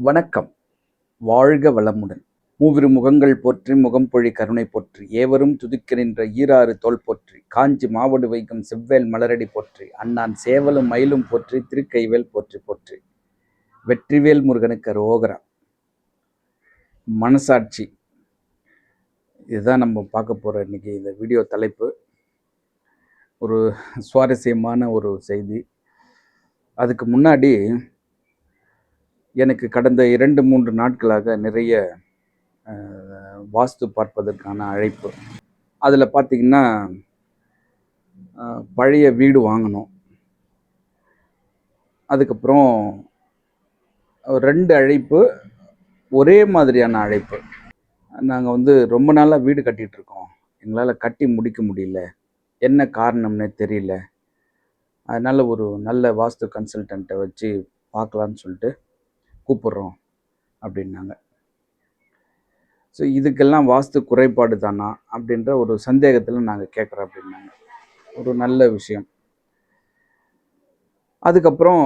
வணக்கம். வாழ்க வளமுடன். மூவிரு முகங்கள் போற்றி முகம்பொழி கருணை போற்றி ஏவரும் துதிக்க நின்ற ஈராறு தோள் போற்றி காஞ்சி மாவடு வைக்கும் செவ்வேல் மலரடி போற்றி அண்ணான் சேவலும் மயிலும் போற்றி திருக்கைவேல் போற்றி போற்றி வெற்றிவேல் முருகனுக்கு அரோகரா. மனசாட்சி, இதுதான் நம்ம பார்க்க போகிற இன்னைக்கு இந்த வீடியோ தலைப்பு. ஒரு சுவாரஸ்யமான ஒரு செய்தி. அதுக்கு முன்னாடி எனக்கு கடந்த 2-3 நாட்களாக நிறைய வாஸ்து பார்ப்பதற்கான அழைப்பு. அதில் பார்த்திங்கன்னா பழைய வீடு வாங்கணும். அதுக்கப்புறம் 2 அழைப்பு, ஒரே மாதிரியான அழைப்பு. நாங்கள் ரொம்ப நாளாக வீடு கட்டிகிட்ருக்கோம், எங்களால் கட்டி முடிக்க முடியல, என்ன காரணம்னே தெரியல, அதனால் ஒரு நல்ல வாஸ்து கன்சல்டண்ட்டை வச்சு பார்க்கலான்னு சொல்லிட்டு கூப்பிட்றோம் அப்படின்னாங்க. ஸோ இதுக்கெல்லாம் வாஸ்து குறைபாடு தானா அப்படின்ற ஒரு சந்தேகத்தில் நாங்கள் கேட்குறோம் அப்படின்னாங்க. ஒரு நல்ல விஷயம். அதுக்கப்புறம்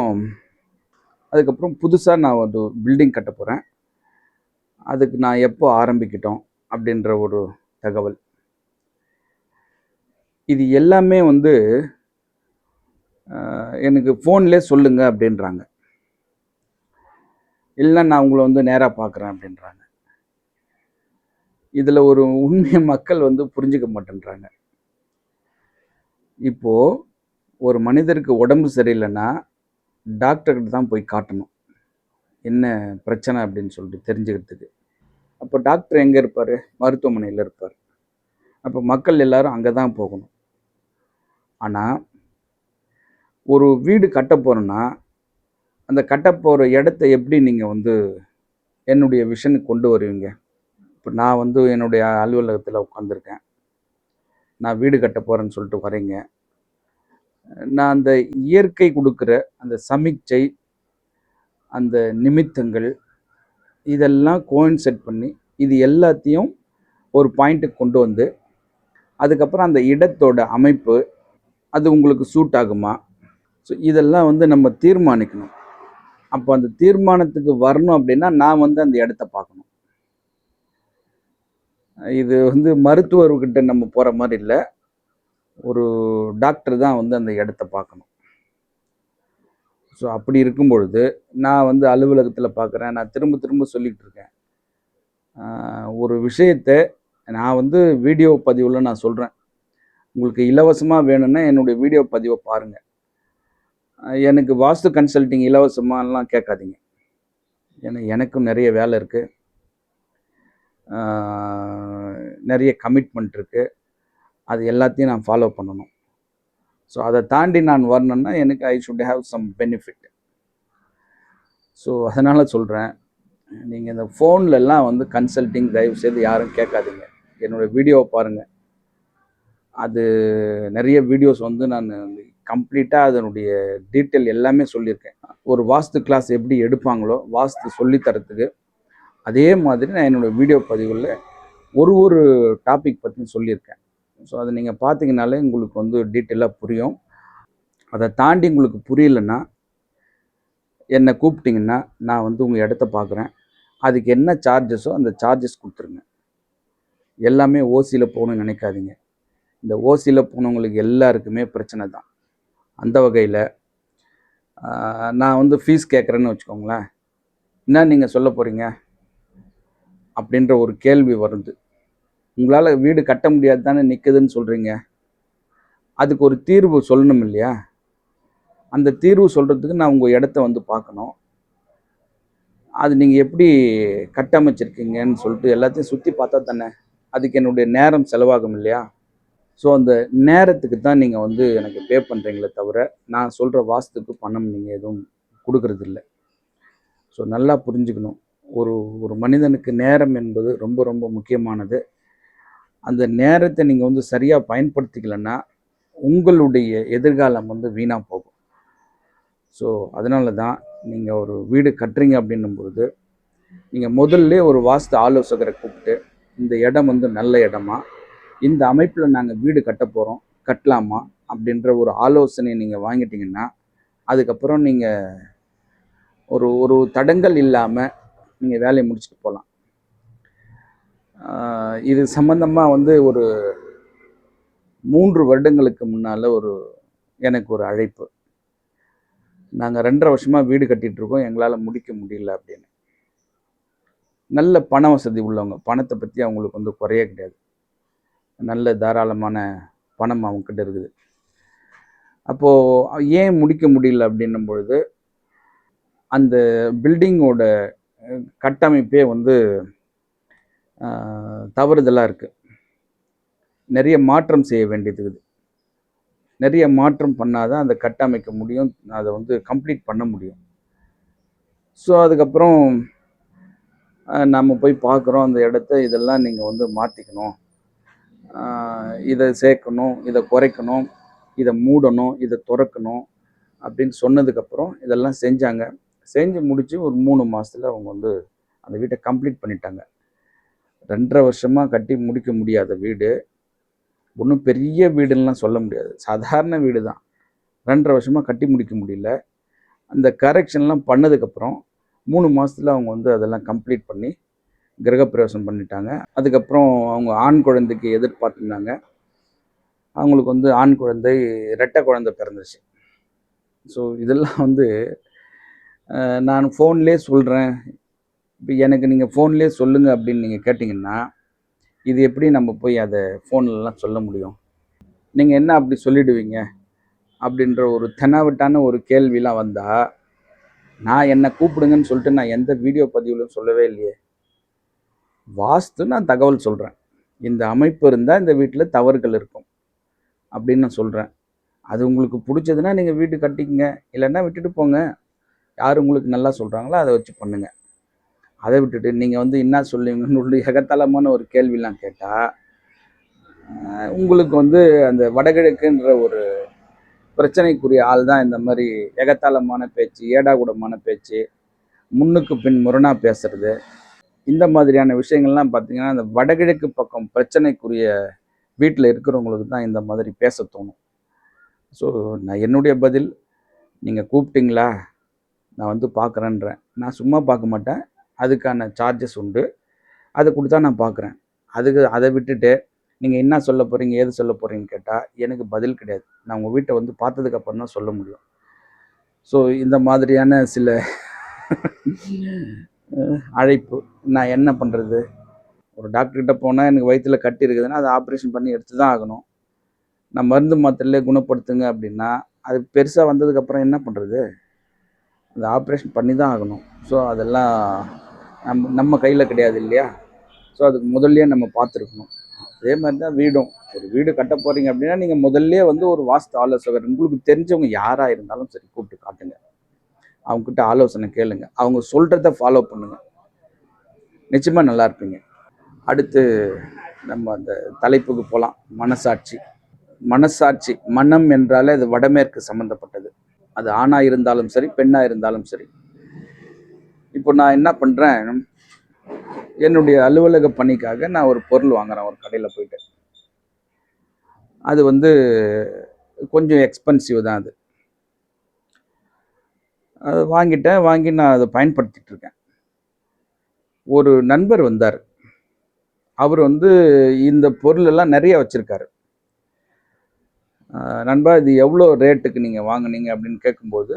புதுசாக நான் ஒரு பில்டிங் கட்ட போகிறேன், அதுக்கு நான் எப்போ ஆரம்பிக்கிட்டோம் அப்படின்ற ஒரு தகவல். இது எல்லாமே எனக்கு ஃபோன்லேயே சொல்லுங்கள் அப்படின்றாங்க. இல்லை நான் உங்களை நேராக பார்க்குறேன் அப்படின்றாங்க. இதில் ஒரு உண்மையை மக்கள் புரிஞ்சிக்க மாட்டேன்றாங்க. இப்போது ஒரு மனிதருக்கு உடம்பு சரியில்லைன்னா டாக்டர்கிட்ட தான் போய் காட்டணும், என்ன பிரச்சனை அப்படின்னு சொல்லிட்டு தெரிஞ்சுக்கிறதுக்கு. அப்போ டாக்டர் எங்கே இருப்பார்? மருத்துவமனையில் இருப்பார். அப்போ மக்கள் எல்லாரும் அங்கே தான் போகணும். ஆனால் ஒரு வீடு கட்ட போகிறோன்னா அந்த கட்ட போகிற இடத்த எப்படி நீங்கள் என்னுடைய விஷனுக்கு கொண்டு வருவீங்க? இப்போ நான் என்னுடைய அலுவலகத்தில் உட்காந்துருக்கேன், நான் வீடு கட்ட போகிறேன்னு சொல்லிட்டு வரீங்க. நான் அந்த இயற்கை கொடுக்குற அந்த சமிக்சை, அந்த நிமித்தங்கள், இதெல்லாம் கோயின்செட் பண்ணி இது எல்லாத்தையும் ஒரு பாயிண்ட்டுக்கு கொண்டு வந்து அதுக்கப்புறம் அந்த இடத்தோட அமைப்பு அது உங்களுக்கு சூட் ஆகுமா? ஸோ இதெல்லாம் நம்ம தீர்மானிக்கணும். அப்போ அந்த தீர்மானத்துக்கு வரணும் அப்படின்னா நான் அந்த இடத்த பார்க்கணும். இது மருத்துவர்கிட்ட நம்ம போகிற மாதிரி இல்லை, ஒரு டாக்டர் தான் அந்த இடத்த பார்க்கணும். ஸோ அப்படி இருக்கும் பொழுது நான் அலுவலகத்தில் பார்க்குறேன். நான் திரும்ப திரும்ப சொல்லிகிட்டு இருக்கேன், ஒரு விஷயத்தை நான் வீடியோ பதிவில் நான் சொல்கிறேன். உங்களுக்கு இலவசமாக வேணும்னா என்னுடைய வீடியோ பதிவை பாருங்கள். எனக்கு வாஸ்து கன்சல்டிங் இலவசமாலாம் கேட்காதீங்க. ஏன்னா எனக்கும் நிறைய வேலை இருக்குது, நிறைய கமிட்மெண்ட் இருக்குது, அது எல்லாத்தையும் நான் ஃபாலோ பண்ணணும். ஸோ அதை தாண்டி நான் வரணுன்னா எனக்கு I should have some benefit. So அதனால் சொல்கிறேன், நீங்கள் இந்த ஃபோன்லலாம் கன்சல்டிங் தயவுசெய்து யாரும் கேட்காதீங்க. என்னோடய வீடியோவை பாருங்கள். அது நிறைய வீடியோஸ் நான் கம்ப்ளீட்டாக அதனுடைய டீட்டெயில் எல்லாமே சொல்லியிருக்கேன். ஒரு வாஸ்து கிளாஸ் எப்படி எடுப்பாங்களோ வாஸ்து சொல்லித்தரத்துக்கு, அதே மாதிரி நான் என்னோடய வீடியோ பதிவுகளில் ஒரு டாபிக் பற்றி சொல்லியிருக்கேன். ஸோ அதை நீங்கள் பார்த்தீங்கனாலே உங்களுக்கு டீட்டெயிலாக புரியும். அதை தாண்டி உங்களுக்கு புரியலன்னா என்னை கூப்பிட்டிங்கன்னா நான் உங்கள் இடத்த பார்க்குறேன். அதுக்கு என்ன சார்ஜஸோ அந்த சார்ஜஸ் கொடுத்துருங்க. எல்லாமே ஓசியில் போகணும்னு நினைக்காதீங்க. இந்த ஓசியில் போனவங்களுக்கு எல்லாருக்குமே பிரச்சனை தான். அந்த வகையில் நான் ஃபீஸ் கேட்குறேன்னு வச்சுக்கோங்களேன், என்ன நீங்கள் சொல்ல போகிறீங்க அப்படின்ற ஒரு கேள்வி வருது. உங்களால் வீடு கட்ட முடியாது தானே நிற்குதுன்னு சொல்கிறீங்க, அதுக்கு ஒரு தீர்வு சொல்லணும் இல்லையா? அந்த தீர்வு சொல்கிறதுக்கு நான் உங்கள் இடத்த பார்க்கணும். அது நீங்கள் எப்படி கட்டமைச்சிருக்கீங்கன்னு சொல்லிட்டு எல்லாத்தையும் சுற்றி பார்த்தா தானே அதுக்கு என்னுடைய நேரம் செலவாகும் இல்லையா? ஸோ அந்த நேரத்துக்கு தான் நீங்கள் எனக்கு பே பண்ணுறீங்களே தவிர நான் சொல்கிற வாஸ்துக்கு பணம் நீங்கள் எதுவும் கொடுக்கறதில்ல. ஸோ நல்லா புரிஞ்சுக்கணும், ஒரு மனிதனுக்கு நேரம் என்பது ரொம்ப ரொம்ப முக்கியமானது. அந்த நேரத்தை நீங்கள் சரியாக பயன்படுத்திக்கலைன்னா உங்களுடைய எதிர்காலம் வீணாக போகும். ஸோ அதனால தான் நீங்கள் ஒரு வீடு கட்டுறீங்க அப்படின்னும் பொழுது நீங்கள் முதல்ல ஒரு வாஸ்து ஆலோசகரை கூப்பிட்டு, இந்த இடம் நல்ல இடமா, இந்த அமைப்பில் நாங்கள் வீடு கட்ட போகிறோம், கட்டலாமா அப்படின்ற ஒரு ஆலோசனை நீங்கள் வாங்கிட்டீங்கன்னா அதுக்கப்புறம் நீங்கள் ஒரு தடங்கல் இல்லாமல் நீங்கள் வேலையை முடிச்சுட்டு போகலாம். இது சம்பந்தமாக வந்து ஒரு 3 வருடங்களுக்கு முன்னால் எனக்கு ஒரு அழைப்பு. நாங்கள் 2.5 வருஷமாக வீடு கட்டிகிட்டு இருக்கோம், எங்களால் முடிக்க முடியல அப்படின்னு. நல்ல பண வசதி உள்ளவங்க, பணத்தை பற்றி அவங்களுக்கு வந்து குறையே கிடையாது. நல்ல தாராளமான பணம் அவங்கக்கிட்ட இருக்குது. அப்போது ஏன் முடிக்க முடியல அப்படின்னும் பொழுது, அந்த பில்டிங்கோட கட்டமைப்பே வந்து தவறுதலாக இருக்குது. நிறைய மாற்றம் செய்ய வேண்டியது இருக்குது. நிறைய மாற்றம் பண்ணாதான் அந்த கட்டமைக்க முடியும், அதை வந்து கம்ப்ளீட் பண்ண முடியும். ஸோ அதுக்கப்புறம் நம்ம போய் பார்க்குறோம் அந்த இடத்த, இதெல்லாம் நீங்கள் வந்து மாற்றிக்கணும், இதை சேர்க்கணும், இதை குறைக்கணும், இதை மூடணும், இதை திறக்கணும் அப்படின்னு சொன்னதுக்கப்புறம் இதெல்லாம் செஞ்சாங்க. செஞ்சு முடித்து ஒரு 3 மாதத்தில் அவங்க வந்து அந்த வீட்டை கம்ப்ளீட் பண்ணிட்டாங்க. 2.5 வருஷமாக கட்டி முடிக்க முடியாத வீடு, ஒன்றும் பெரிய வீடுன்னெலாம் சொல்ல முடியாது, சாதாரண வீடு தான். 2.5 வருஷமாக கட்டி முடிக்க முடியல. அந்த கரெக்ஷன்லாம் பண்ணதுக்கப்புறம் 3 மாதத்தில் அவங்க வந்து அதெல்லாம் கம்ப்ளீட் பண்ணி கிரகப்பிரவேசம் பண்ணிட்டாங்க. அதுக்கப்புறம் அவங்க ஆண் குழந்தைக்கு எதிர்பார்த்துருந்தாங்க. அவங்களுக்கு வந்து ஆண் குழந்தை, இரட்டை குழந்தை பிறந்துருச்சு. ஸோ இதெல்லாம் வந்து நான் ஃபோன்லேயே சொல்கிறேன், இப்போ எனக்கு நீங்கள் ஃபோன்லேயே சொல்லுங்கள் அப்படின்னு நீங்கள் கேட்டிங்கன்னா, இது எப்படி நம்ம போய் அதை ஃபோன்லலாம் சொல்ல முடியும்? நீங்கள் என்ன அப்படி சொல்லிடுவீங்க அப்படின்ற ஒரு தெனாவட்டான ஒரு கேள்விலாம் வந்தால், நான் என்னை கூப்பிடுங்கன்னு சொல்லிட்டு நான் எந்த வீடியோ பதிவுலையும் சொல்லவே இல்லையே. வாஸ்து நான் தகவல் சொல்கிறேன், இந்த அமைப்பு இருந்தால் இந்த வீட்டில் தவறுகள் இருக்கும் அப்படின்னு நான் சொல்கிறேன். அது உங்களுக்கு பிடிச்சதுன்னா நீங்கள் வீடு கட்டிக்கங்க, இல்லைன்னா விட்டுட்டு போங்க. யார் உங்களுக்கு நல்லா சொல்கிறாங்களோ அதை வச்சு பண்ணுங்கள். அதை விட்டுட்டு நீங்கள் வந்து என்ன சொல்லுவீங்கன்னு எகத்தலமான ஒரு கேள்விலாம் கேட்டால், உங்களுக்கு வந்து அந்த வடகிழக்குன்ற ஒரு பிரச்சனைக்குரிய ஆள் தான் இந்த மாதிரி எகத்தாளமான பேச்சு, ஏடாகூடமான பேச்சு, முன்னுக்கு பின் முரணாக பேசுறது, இந்த மாதிரியான விஷயங்கள்லாம் பார்த்திங்கன்னா அந்த வடகிழக்கு பக்கம் பிரச்சனைக்குரிய வீட்டில் இருக்கிறவங்களுக்கு தான் இந்த மாதிரி பேச தோணும். ஸோ நான் என்னுடைய பதில், நீங்கள் கூப்பிட்டிங்களா, நான் வந்து பார்க்குறேன்றேன். நான் சும்மா பார்க்க மாட்டேன், அதுக்கான சார்ஜஸ் உண்டு, அதை கொடுத்தா நான் பார்க்குறேன். அதை விட்டுட்டு நீங்கள் என்ன சொல்ல போகிறீங்க, ஏது சொல்ல போகிறீங்கன்னு கேட்டால் எனக்கு பதில் கிடையாது. நான் உங்கள் வீட்டை வந்து பார்த்ததுக்கப்புறம் தான் சொல்ல முடியும். ஸோ இந்த மாதிரியான சில அழைப்பு, நான் என்ன பண்ணுறது? ஒரு டாக்டர்கிட்ட போனால் எனக்கு வயிற்றில் கட்டி இருக்குதுன்னா அதை ஆப்ரேஷன் பண்ணி எடுத்து தான் ஆகணும். நான் மருந்து மாத்திரையிலே குணப்படுத்துங்க அப்படின்னா அது பெருசாக வந்ததுக்கப்புறம் என்ன பண்ணுறது? அந்த ஆப்ரேஷன் பண்ணி தான் ஆகணும். ஸோ அதெல்லாம் நம்ம கையில் கிடையாது இல்லையா? ஸோ அதுக்கு முதல்லையே நம்ம பார்த்துருக்கணும். அதே மாதிரி தான் வீடும். ஒரு வீடு கட்ட போகிறீங்க அப்படின்னா நீங்கள் முதல்லையே வந்து ஒரு வாஸ்து ஆலோசகர், உங்களுக்கு தெரிஞ்சவங்க யாராக இருந்தாலும் சரி, கூப்பிட்டு காட்டுங்க. அவங்கக்கிட்ட ஆலோசனை கேளுங்க, அவங்க சொல்கிறத ஃபாலோ பண்ணுங்க, நிச்சயமாக நல்லா இருப்பீங்க. அடுத்து நம்ம அந்த தலைப்புக்கு போகலாம். மனசாட்சி. மனசாட்சி, மனம் என்றாலே அது வடமேற்கு சம்மந்தப்பட்டது. அது ஆணாக இருந்தாலும் சரி, பெண்ணாக இருந்தாலும் சரி. இப்போ நான் என்ன பண்ணுறேன், என்னுடைய அலுவலக பணிக்காக நான் ஒரு பொருள் வாங்குகிறேன் ஒரு கடையில் போயிட்டு. அது வந்து கொஞ்சம் எக்ஸ்பென்சிவ் தான். அது வாங்கி நான் அதை பயன்படுத்திகிட்டு இருக்கேன். ஒரு நண்பர் வந்தார். அவர் வந்து இந்த பொருளெல்லாம் நிறைய வச்சுருக்காரு. நண்பா, இது எவ்வளோ ரேட்டுக்கு நீங்கள் வாங்கினீங்க அப்படின்னு கேட்கும்போது,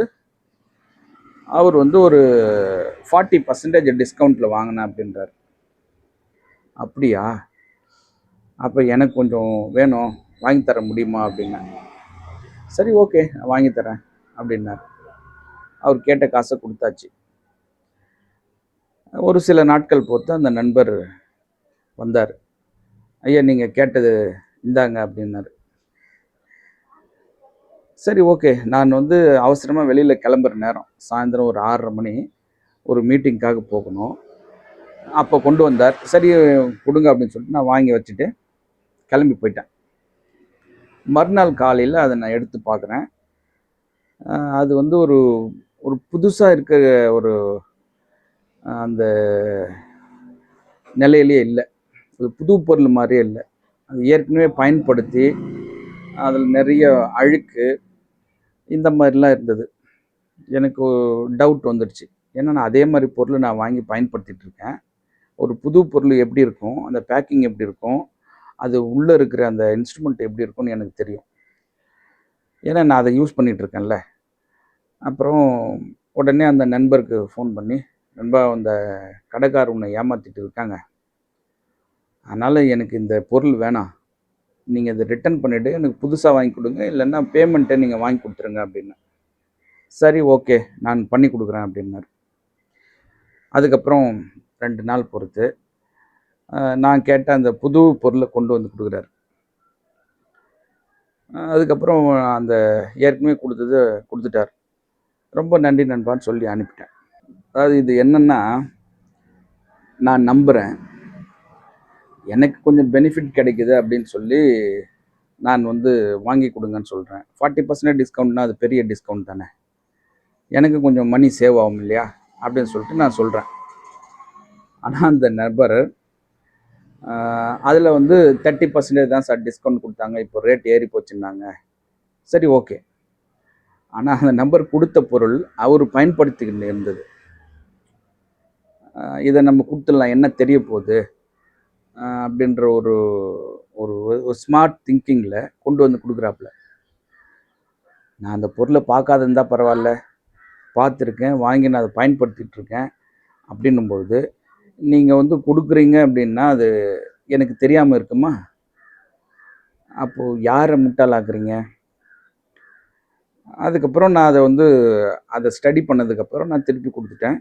அவர் வந்து ஒரு 40% டிஸ்கவுண்ட்டில் வாங்கினேன் அப்படின்றார். அப்படியா? அப்போ எனக்கு கொஞ்சம் வேணும், வாங்கி தர முடியுமா அப்படின்னேன். சரி, ஓகே, வாங்கி தரேன் அப்படின்னார். அவர் கேட்ட காசை கொடுத்தாச்சு. ஒரு சில நாட்கள் பொறுத்து அந்த நண்பர் வந்தார். ஐயா, நீங்கள் கேட்டது இந்தாங்க அப்படின்னாரு. சரி, ஓகே. நான் வந்து அவசரமாக வெளியில் கிளம்புற நேரம், சாயந்தரம் ஒரு 6:30 மணி, ஒரு மீட்டிங்க்காக போகணும். அப்போ கொண்டு வந்தார். சரி கொடுங்க அப்படின்னு சொல்லிட்டு நான் வாங்கி வச்சுட்டு கிளம்பி போயிட்டேன். மறுநாள் காலையில் அதை நான் எடுத்து பார்க்குறேன். அது வந்து ஒரு ஒரு புதுசாக இருக்கிற ஒரு அந்த நிலையிலே இல்லை. அது புது பொருள் மாதிரியே இல்லை. அது ஏற்கனவே பயன்படுத்தி அதில் நிறைய அழுக்கு இந்த மாதிரிலாம் இருந்தது. எனக்கு டவுட் வந்துடுச்சு, ஏன்னா நான் அதே மாதிரி பொருள் நான் வாங்கி பயன்படுத்திட்டு இருக்கேன். ஒரு புது பொருள் எப்படி இருக்கும், அந்த பேக்கிங் எப்படி இருக்கும், அது உள்ளே இருக்கிற அந்த இன்ஸ்ட்ருமெண்ட் எப்படி இருக்கும்னு எனக்கு தெரியும். ஏன்னா நான் அதை யூஸ் பண்ணிட்டு இருக்கேன்ல. அப்புறம் உடனே அந்த நண்பருக்கு ஃபோன் பண்ணி, "நண்பா, அந்த கடைக்காரர் உன்னை ஏமாத்திட்டு இருக்காங்க. அதனால் எனக்கு இந்த பொருள் வேணாம். நீங்கள் இதை ரிட்டர்ன் பண்ணிவிட்டு எனக்கு புதுசாக வாங்கி கொடுங்க. இல்லைன்னா பேமெண்ட்டை நீங்கள் வாங்கி கொடுத்துருங்க" அப்படின்னேன். "சரி, ஓகே, நான் பண்ணி கொடுக்குறேன்" அப்படின்னாரு. அதுக்கப்புறம் 2 நாள் பொறுத்து நான் கேட்ட அந்த புது பொருளை கொண்டு வந்து கொடுக்குறாரு. அதுக்கப்புறம் அந்த ஏற்கனவே கொடுத்தது கொடுத்துட்டார். "ரொம்ப நன்றி நண்பான்னு" சொல்லி அனுப்பிட்டேன். அதாவது இது என்னன்னா, நான் நம்புகிறேன், எனக்கு கொஞ்சம் பெனிஃபிட் கிடைக்குது அப்படின்னு சொல்லி நான் வந்து வாங்கி கொடுங்கன்னு சொல்கிறேன். 40% டிஸ்கவுண்ட்னா அது பெரிய டிஸ்கவுண்ட் தானே. எனக்கு கொஞ்சம் மணி சேவ் ஆகும் இல்லையா அப்படின்னு சொல்லிட்டு நான் சொல்கிறேன். ஆனால் அந்த நபர் அதில் வந்து 30% தான் சார் டிஸ்கவுண்ட் கொடுத்தாங்க, இப்போ ரேட் ஏறி போச்சுன்னாங்க. சரி, ஓகே. ஆனால் அந்த நம்பர் கொடுத்த பொருள் அவர் பயன்படுத்திக்கிட்டு இருந்தது. இதை நம்ம கொடுத்துடலாம், என்ன தெரிய போகுது அப்படின்ற ஒரு ஒரு ஸ்மார்ட் திங்கிங்கில் கொண்டு வந்து கொடுக்குறாப்புல. நான் அந்த பொருளை பார்க்காத இருந்தால் பரவாயில்ல, பார்த்துருக்கேன், வாங்கி நான் அதை பயன்படுத்திகிட்டு இருக்கேன் அப்படின்னும்பொழுது நீங்கள் வந்து கொடுக்குறீங்க அப்படின்னா அது எனக்கு தெரியாமல் இருக்குமா? அப்போது யாரை முட்டாளாக்குறீங்க? அதுக்கப்புறம் நான் அதை ஸ்டடி பண்ணதுக்கப்புறம் நான் திருப்பி கொடுத்துட்டேன்.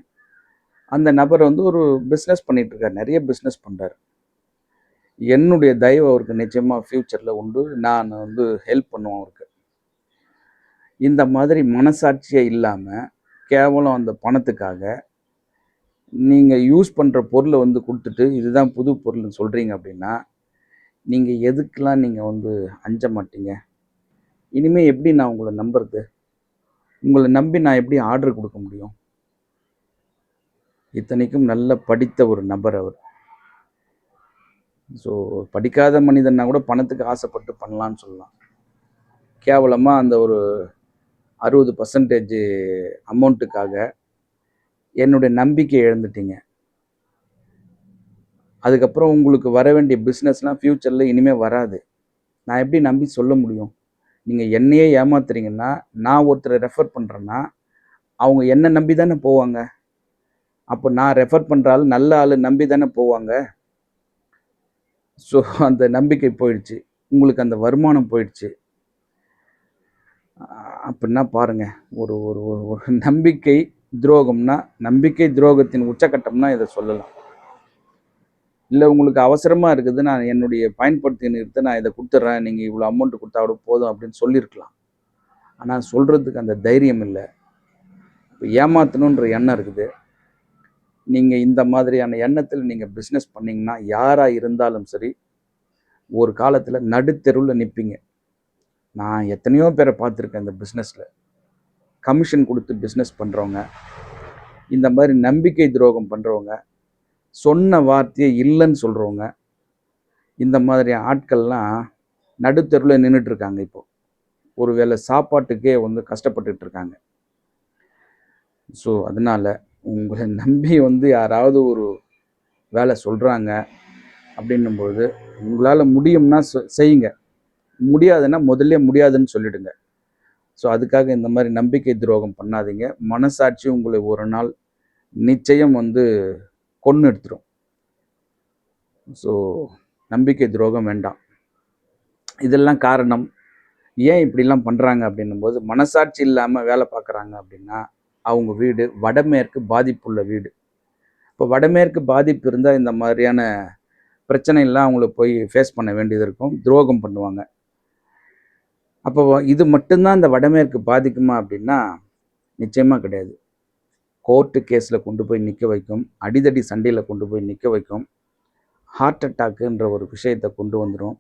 அந்த நபர் வந்து ஒரு பிஸ்னஸ் பண்ணிகிட்ருக்கார், நிறைய பிஸ்னஸ் பண்ணுறாரு. என்னுடைய தயவு அவருக்கு நிச்சயமாக ஃப்யூச்சரில் உண்டு. நான் வந்து ஹெல்ப் பண்ணுவேன் அவருக்கு. இந்த மாதிரி மனசாட்சியே இல்லாமல் கேவலம் அந்த பணத்துக்காக நீங்கள் யூஸ் பண்ணுற பொருளை வந்து கொடுத்துட்டு இதுதான் புது பொருள்னு சொல்கிறீங்க அப்படின்னா, நீங்கள் எதுக்கெலாம் நீங்கள் வந்து அஞ்ச மாட்டீங்க? இனிமேல் எப்படி நான் உங்களை நம்புறது? உங்களை நம்பி நான் எப்படி ஆர்டர் கொடுக்க முடியும்? இத்தனைக்கும் நல்ல படித்த ஒரு நபர் அவர். ஸோ படிக்காத மனிதன்னா கூட பணத்துக்கு ஆசைப்பட்டு பண்ணலான்னு சொல்லலாம். கேவலமாக அந்த ஒரு 60% அமௌண்ட்டுக்காக என்னுடைய நம்பிக்கையை இழந்துட்டீங்க. அதுக்கப்புறம் உங்களுக்கு வர வேண்டிய பிஸ்னஸ்லாம் ஃப்யூச்சரில் இனிமேல் வராது. நான் எப்படி நம்பி சொல்ல முடியும்? நீங்கள் என்னையே ஏமாத்துறீங்கன்னா, நான் ஒருத்தரை ரெஃபர் பண்ணுறேன்னா, அவங்க என்னை நம்பி தானே போவாங்க. அப்போ நான் ரெஃபர் பண்ணுற ஆள் நல்ல ஆள் நம்பி தானே போவாங்க. ஸோ அந்த நம்பிக்கை போயிடுச்சு. உங்களுக்கு அந்த வருமானம் போயிடுச்சு. அப்படின்னா பாருங்கள், ஒரு ஒரு ஒரு நம்பிக்கை துரோகம்னா, நம்பிக்கை துரோகத்தின் உச்சக்கட்டம்னா இதை சொல்லலாம். இல்லை உங்களுக்கு அவசரமாக இருக்குது, நான் என்னுடைய பயன்படுத்தி நிறுத்த நான் இதை கொடுத்துட்றேன், நீங்கள் இவ்வளோ அமௌண்ட்டு கொடுத்தா கூட போதும் அப்படின்னு சொல்லியிருக்கலாம். ஆனால் சொல்கிறதுக்கு அந்த தைரியம் இல்லை. இப்போ ஏமாற்றணுன்ற எண்ணம் இருக்குது. நீங்கள் இந்த மாதிரியான எண்ணத்தில் நீங்கள் பிஸ்னஸ் பண்ணிங்கன்னா, யாராக இருந்தாலும் சரி, ஒரு காலத்தில் நடுத்தெருவில் நிற்பீங்க. நான் எத்தனையோ பேரை பார்த்துருக்கேன் இந்த பிஸ்னஸில். கமிஷன் கொடுத்து பிஸ்னஸ் பண்ணுறவங்க, இந்த மாதிரி நம்பிக்கை துரோகம் பண்ணுறவங்க, சொன்ன வார்த்தையை இல்லைன்னு சொல்கிறவங்க, இந்த மாதிரி ஆட்கள்லாம் நடுத்தெருவில் நின்றுட்டுருக்காங்க. இப்போது ஒரு வேளை சாப்பாட்டுக்கே வந்து கஷ்டப்பட்டுட்டு இருக்காங்க. ஸோ அதனால் உங்களை நம்பி வந்து யாராவது ஒரு வேலை சொல்கிறாங்க அப்படின்னும்பொழுது, உங்களால் முடியும்னா செய்யுங்க, முடியாதுன்னா முதல்ல முடியாதுன்னு சொல்லிவிடுங்க. ஸோ அதுக்காக இந்த மாதிரி நம்பிக்கை துரோகம் பண்ணாதீங்க. மனசாட்சி உங்களை ஒரு நாள் நிச்சயம் வந்து கொன்று எடுத்துரும். ஸோ நம்பிக்கை துரோகம் வேண்டாம். இதெல்லாம் காரணம் ஏன் இப்படிலாம் பண்ணுறாங்க அப்படின்னும்போது, மனசாட்சி இல்லாமல் வேலை பார்க்குறாங்க அப்படின்னா, அவங்க வீடு வடமேற்கு பாதிப்புள்ள வீடு. இப்போ வடமேற்கு பாதிப்பு இருந்தால் இந்த மாதிரியான பிரச்சனைலாம் அவங்கள போய் ஃபேஸ் பண்ண வேண்டியது இருக்கும். துரோகம் பண்ணுவாங்க. அப்போ இது மட்டும்தான் இந்த வடமேற்கு பாதிக்குமா அப்படின்னா, நிச்சயமாக கிடையாது. கோர்ட்டு கேஸில் கொண்டு போய் நிற்க வைக்கும், அடிதடி சண்டையில் கொண்டு போய் நிற்க வைக்கும், ஹார்ட் அட்டாக்குன்ற ஒரு விஷயத்தை கொண்டு வந்துடும்.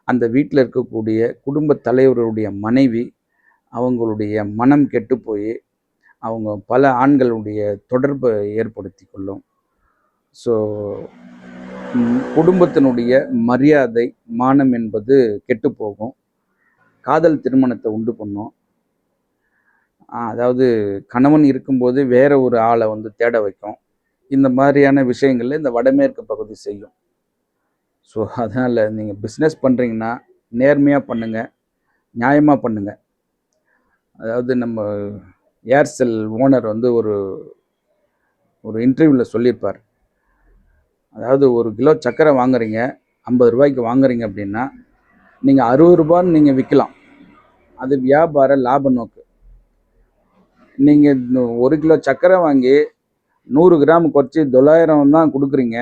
அந்த வீட்டில் இருக்கக்கூடிய குடும்பத் தலைவருடைய மனைவி அவங்களுடைய மனம் கெட்டு போய் அவங்க பல ஆண்களுடைய தொடர்பை ஏற்படுத்தி கொள்ளும். ஸோ குடும்பத்தினுடைய மரியாதை, மானம் என்பது கெட்டு போகும். காதல் திருமணத்தை உண்டு பண்ணும். அதாவது கணவன் இருக்கும்போது வேற ஒரு ஆளை வந்து தேட வைக்கும். இந்த மாதிரியான விஷயங்கள்ல இந்த வடமேற்கு பகுதி செய்யும். ஸோ அதனால நீங்க பிஸ்னஸ் பண்றீங்கன்னா, நேர்மையா பண்ணுங்க. நியாயமா பண்ணுங்க. அதாவது நம்ம ஏர்செல் ஓனர் வந்து ஒரு ஒரு இன்டர்வியூல சொல்லியிருப்பார். அதாவது 1 கிலோ சர்க்கரை வாங்குறீங்க, ரூ. 50க்கு வாங்குறீங்க அப்படின்னா, நீங்க ரூ. 60ன்னு நீங்க விக்கலாம். அது வியாபார லாப நோக்கு. நீங்க 1 கிலோ சர்க்கரை வாங்கி 100 கிராம் குறைச்சு 900 தான் குடுக்குறீங்க.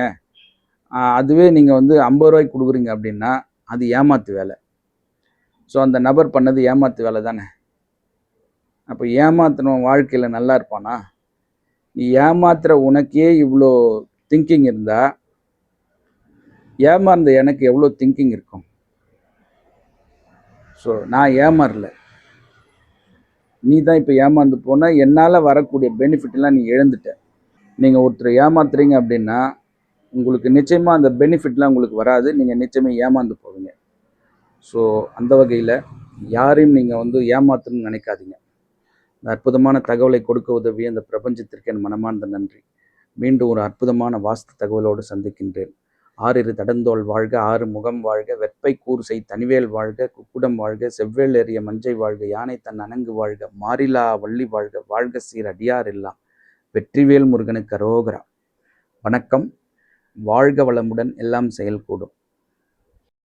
அதுவே நீங்க வந்து ரூ. 50க்கு குடுக்குறீங்க அப்படின்னா, அது ஏமாத்து வேலை. ஸோ அந்த நபர் பண்ணது ஏமாத்து வேலை தானே. அப்ப ஏமாத்துனவன் வாழ்க்கையில நல்லா இருப்பானா? நீ ஏமாத்துற உனக்கே இவ்ளோ திங்கிங் இருந்தா, ஏமாந்த எனக்கு எவ்ளோ திங்கிங் இருக்கும்? ஸோ நான் ஏமாறல. நீ தான் இப்ப ஏமாந்து போன. என்னால வரக்கூடிய பெனிஃபிட்லாம் நீ இழந்துட்ட. நீங்க ஒருத்தர ஏமாத்துறீங்க அப்படின்னா, உங்களுக்கு நிச்சயமா அந்த பெனிஃபிட்லாம் உங்களுக்கு வராது. நீங்க நிச்சயமா ஏமாந்து போவீங்க. ஸோ அந்த வகையில யாரையும் நீங்க வந்து ஏமாத்தணும்னு நினைக்காதீங்க. இந்த அற்புதமான தகவலை கொடுக்க உதவிய இந்த பிரபஞ்சத்திற்கு என் மனமார்ந்த நன்றி. மீண்டும் ஒரு அற்புதமான வாஸ்து தகவலோடு சந்திக்கின்றேன். ஆறிரு தடந்தோள் வாழ்க, ஆறு முகம் வாழ்க, வெற்பை கூர்சை தனிவேல் வாழ்க, குக்குடம் வாழ்க, செவ்வேள் எறிய மஞ்சை வாழ்க, யானை தன் அணங்கு வாழ்க, மாறிலா வள்ளி வாழ்க, வாழ்க சீர் அடியார் எல்லாம். வெற்றிவேல் முருகனுக்கு அரோகரா. வணக்கம். வாழ்க வளமுடன். எல்லாம் செயல்கூடும்.